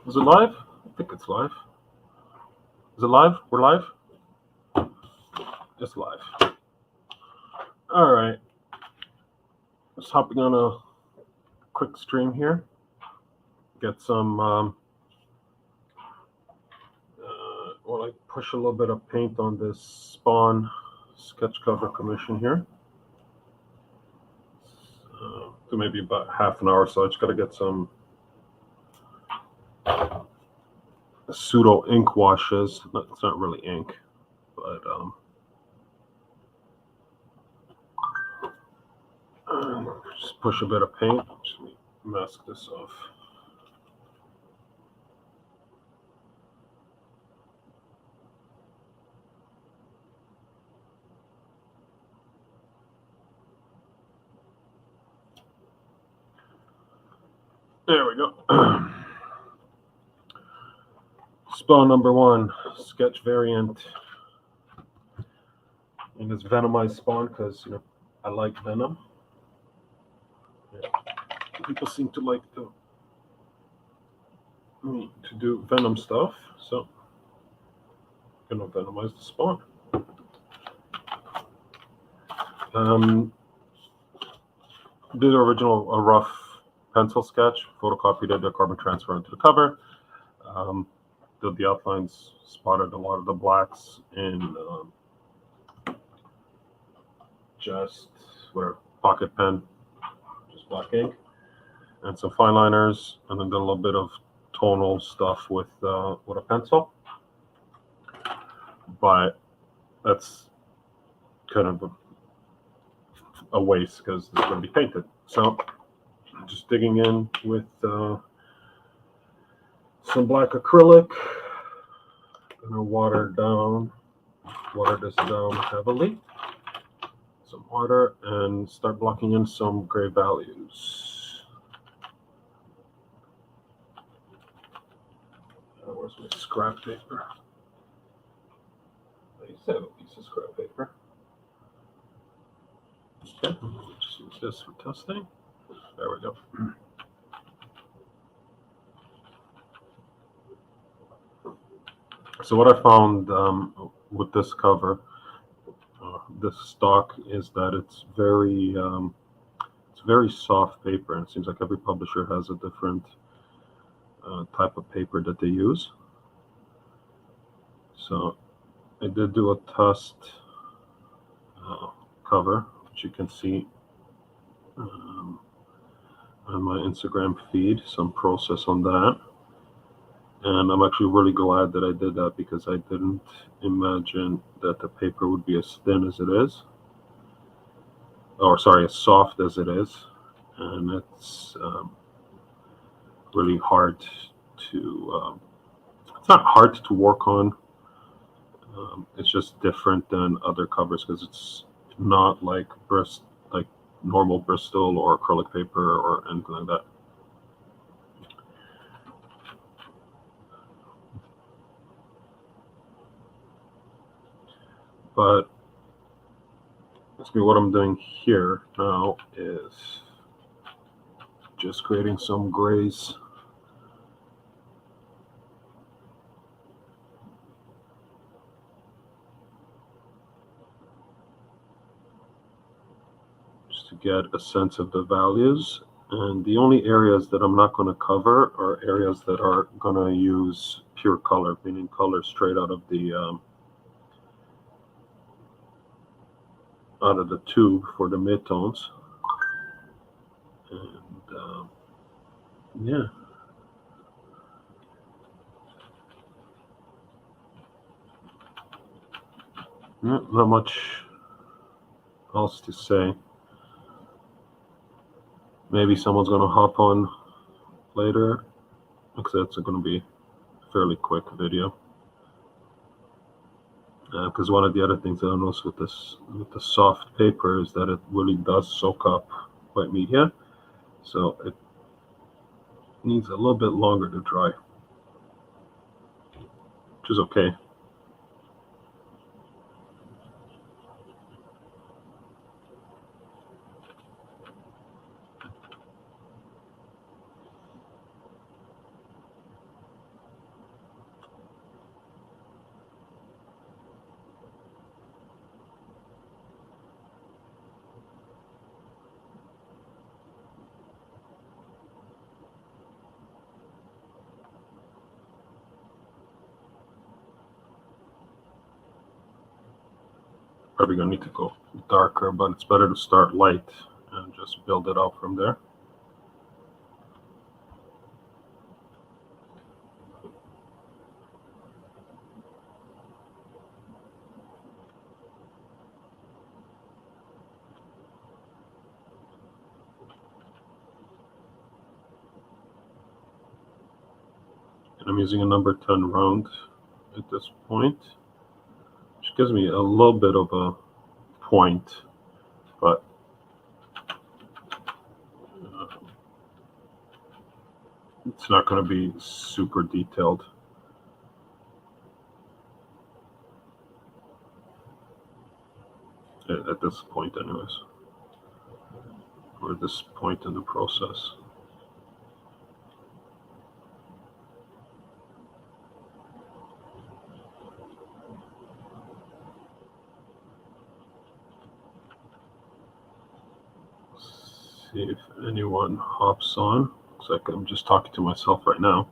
Is it live? I think it's live. Is it live? We're live? It's live. All right. Just hopping on a quick stream here. Get some, I push a little bit of paint on this Spawn sketch cover commission here. For maybe about half an hour, so I just got to get some pseudo ink washes. It's not really ink, but just push a bit of paint. Just mask this off. There we go. Spawn number 1, sketch variant. And it's Venomized Spawn because I like Venom. Yeah. People seem to like to do Venom stuff, so I'm gonna Venomize the Spawn. Did a rough pencil sketch, photocopied it, did carbon transfer into the cover. Did the outlines, spotted a lot of the blacks in just whatever pocket pen, just black ink, and some fine liners, and then did a little bit of tonal stuff with a pencil. But that's kind of a waste because it's going to be painted. So just digging in with some black acrylic. Gonna water this down heavily. Some water and start blocking in some gray values. Where's my scrap paper? I used to have a piece of scrap paper. Okay, just use this for testing. There we go. So what I found with this cover, this stock, is that it's very soft paper, and it seems like every publisher has a different type of paper that they use. So I did do a test cover, which you can see on my Instagram feed, some process on that. And I'm actually really glad that I did that because I didn't imagine that the paper would be as thin as it is. Or sorry, as soft as it is. And it's really hard to, it's not hard to work on. It's just different than other covers because it's not like normal Bristol or acrylic paper or anything like that. But basically what I'm doing here now is just creating some grays. Just to get a sense of the values. And the only areas that I'm not going to cover are areas that are going to use pure color, meaning color straight out of the tube for the midtones. And yeah. Not much else to say. Maybe someone's going to hop on later, because it's going to be a fairly quick video. Because one of the other things that I noticed with the soft paper is that it really does soak up white media, so it needs a little bit longer to dry, which is okay. probably going to need to go darker, but it's better to start light and just build it out from there. And I'm using a number 10 round at this point, which gives me a little bit of a point, but it's not going to be super detailed. At this point anyways, or at this point in the process. See if anyone hops on. Looks like I'm just talking to myself right now.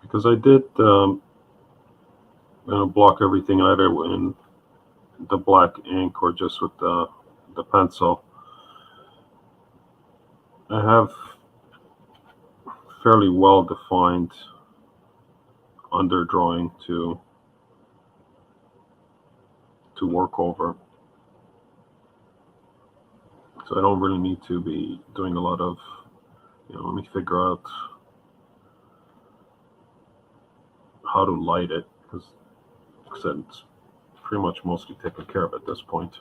Because I did block everything either in the black ink or just with the pencil. I have fairly well defined underdrawing to work over, so I don't really need to be doing a lot of, let me figure out how to light it, because like I said, it's pretty much mostly taken care of at this point.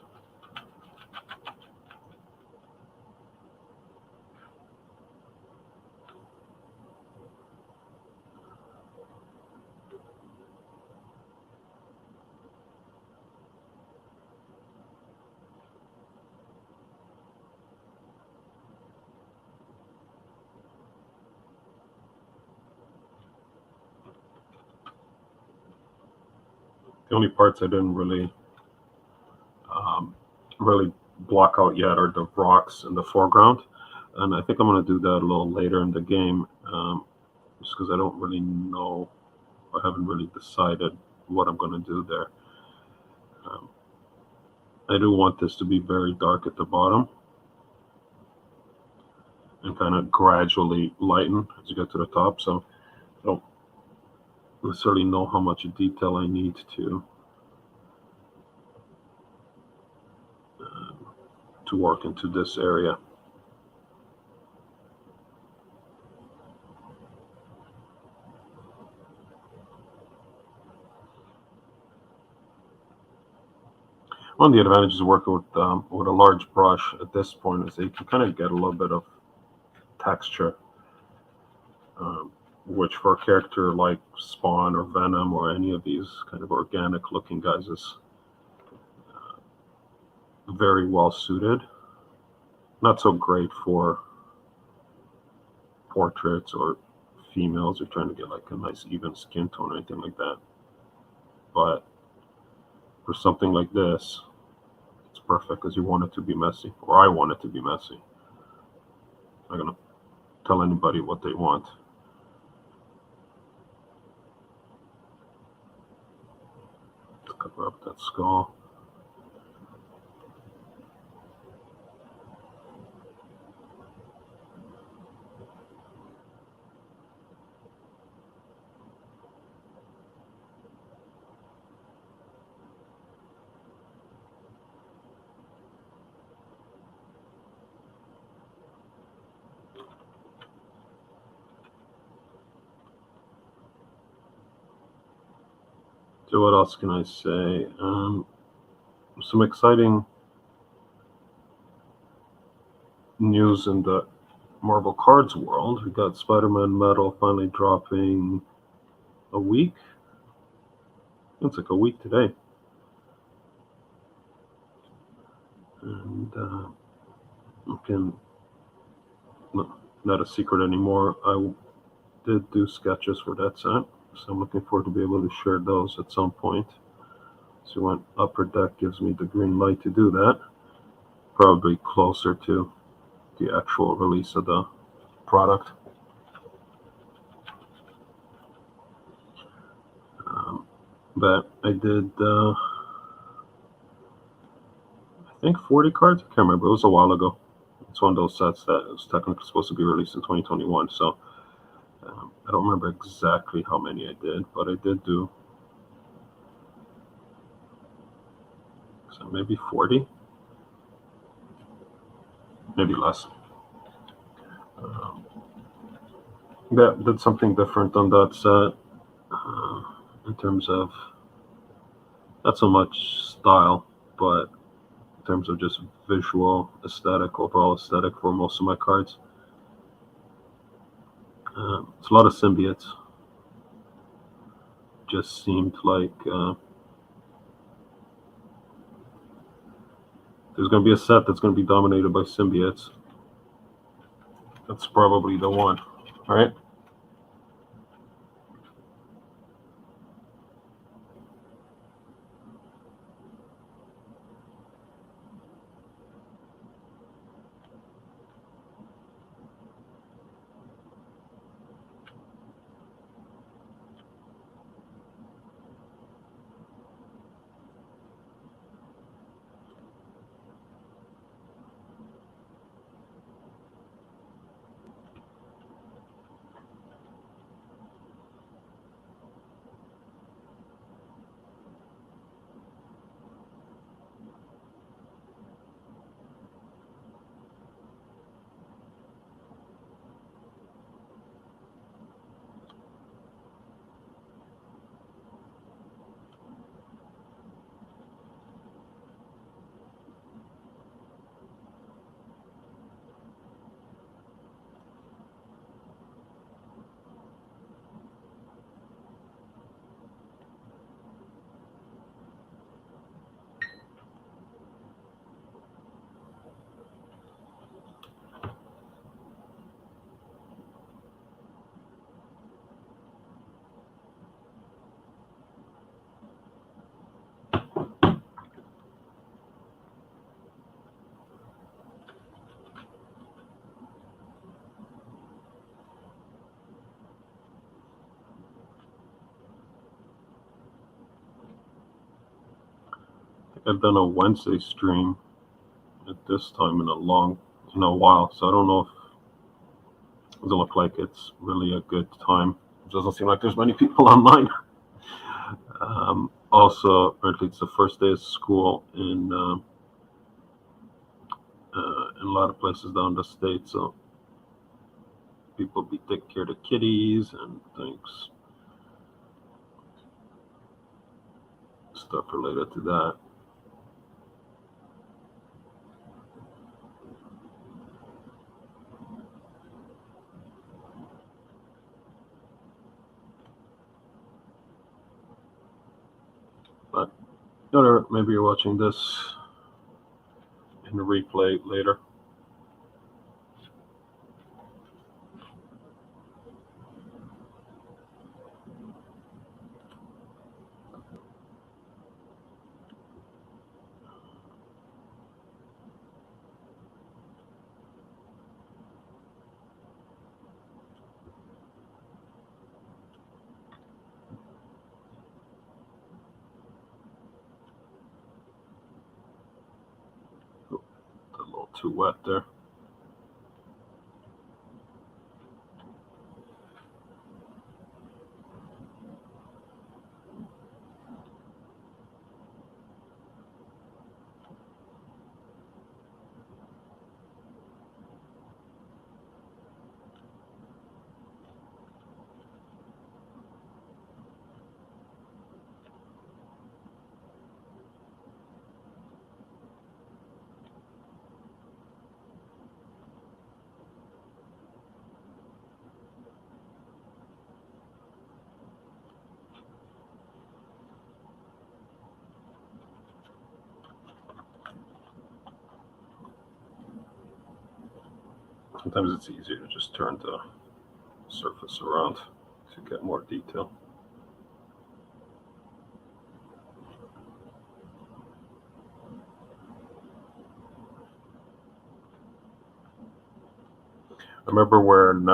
The only parts I didn't really block out yet are the rocks in the foreground, and I think I'm going to do that a little later in the game, just because I don't really know, I haven't really decided what I'm going to do there. I do want this to be very dark at the bottom and kind of gradually lighten as you get to the top, so I don't necessarily know how much detail I need to work into this area. One of the advantages of working with a large brush at this point is that you can kind of get a little bit of texture, which for a character like Spawn or Venom or any of these kind of organic looking guys is very well suited. Not so great for portraits or females who are trying to get like a nice even skin tone or anything like that. But for something like this, it's perfect because you want it to be messy, or I want it to be messy. I'm not gonna tell anybody what they want. Let's cover up that skull. So what else can I say? Some exciting news in the Marvel Cards world. We got Spider-Man Metal finally dropping a week. It's like a week today. And not a secret anymore. I did do sketches for that set, so I'm looking forward to be able to share those at some point. So when Upper Deck gives me the green light to do that, probably closer to the actual release of the product. But I did, I think 40 cards. I can't remember. It was a while ago. It's one of those sets that was technically supposed to be released in 2021. So I don't remember exactly how many I did, but I did do, so maybe 40, maybe less. Yeah, did something different on that set in terms of not so much style, but in terms of just visual aesthetic, overall aesthetic for most of my cards. It's a lot of symbiotes. Just seemed like there's going to be a set that's going to be dominated by symbiotes. That's probably the one, right? I've done a Wednesday stream at this time in a while, so I don't know if it doesn't look like it's really a good time. It doesn't seem like there's many people online. Also, apparently it's the first day of school in a lot of places down the state, so people be taking care of the kitties and things, stuff related to that. But maybe you're watching this in a replay later. Oh, a little too wet there. Sometimes it's easier to just turn to surface around to get more detail. I remember when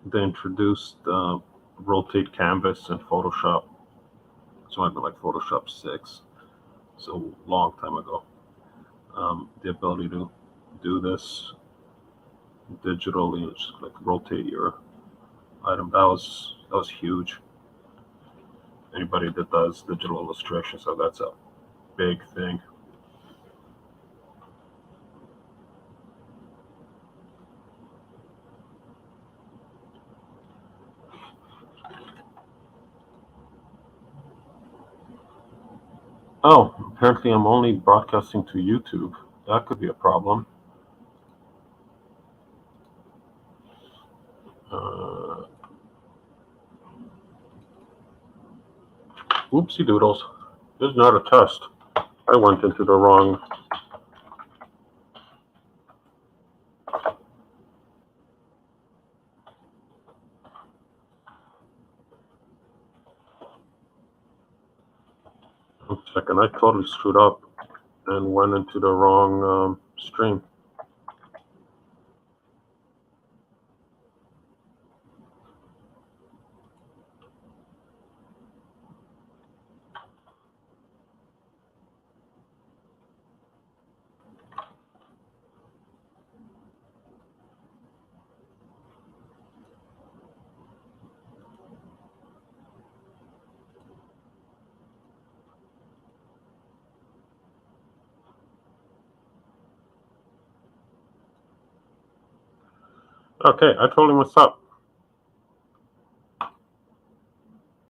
they introduced rotate canvas in Photoshop. So it might be like Photoshop 6, so long time ago. The ability to do this digitally, just like rotate your item. That was huge. Anybody that does digital illustration, so that's a big thing. Oh, apparently I'm only broadcasting to YouTube. That could be a problem. Uh, Oopsie doodles. This is not a test. I went into the wrong. One second, I totally screwed up and went into the wrong stream. Okay, I totally messed up.